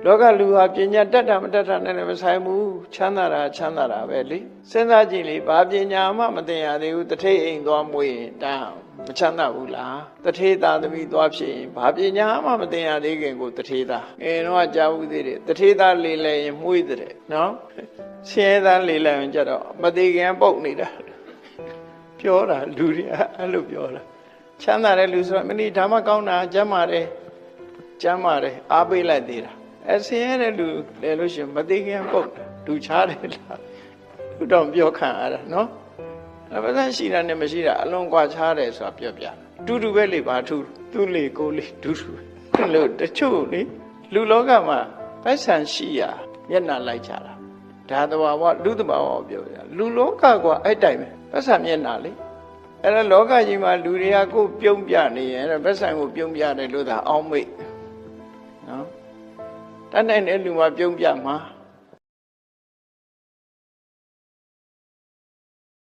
လောကလူဟာပညာတတ်တာမတတ်တာနဲ့လည်းမဆိုင်ဘူးချမ်းသာတာပဲလေစဉ်းစားကြည့်လေဘာပညာမှမသင်ရသေးဘူးတထိတ်အိမ်သွားမွေးရင်ဒါမချမ်းသာဘူးလားတထေးသားသမီးသွားဖြစ်ရင်ဘာပညာမှမသင်ရသေးခင်ကိုတထေးသားတော့ကြားဘူးသေးတယ်တထေးသားလေလဲရင်မွေးတဲ့နော်ဆင်းရဲသားလေလဲရင်ကြတော့မသေးခင်ပုတ်နေတာပြောတာလူတွေအဲ့လိုပြောတာချမ်းသာတဲ့လူဆိုတော့မင်းဓမ္မကောင်းတာကျမ်းပါတယ်အားပေးလိုက်သေးတာဆင်းရဲတဲ့လူလဲလို့ရှိရင်မသေးခင်ပုတ်လူချားတယ်လားသူတော့ပြောခံရတာနော်အပ္ပဇန်ရှိတာနဲ့မရှိတာအလုံးကွာခြားတယ်ဆိုတာပြောပြတူတူပဲလေပါထူသူ့လေကိုလေတူလို့တချို့လေလူလောကမှာပိုက်ဆံရှိရမျက်နှာလိုက်ကြတာဒါတဘာဝလူတဘာဝပြောပြလူလောကကအဲ့တိုင်ပဲပိုက်ဆံမျက်နှာလေအဲ့တော့လောကကြီးမှာလူတွေကကိုယ်ပြုံးပြနေရင်အဲ့ပိုက်ဆံကိုပြုံးပြတယ်လို့သာအောင်းမိတ်နော်တတ်နိုင်တဲ့လူမှာပြုံးပြမှာ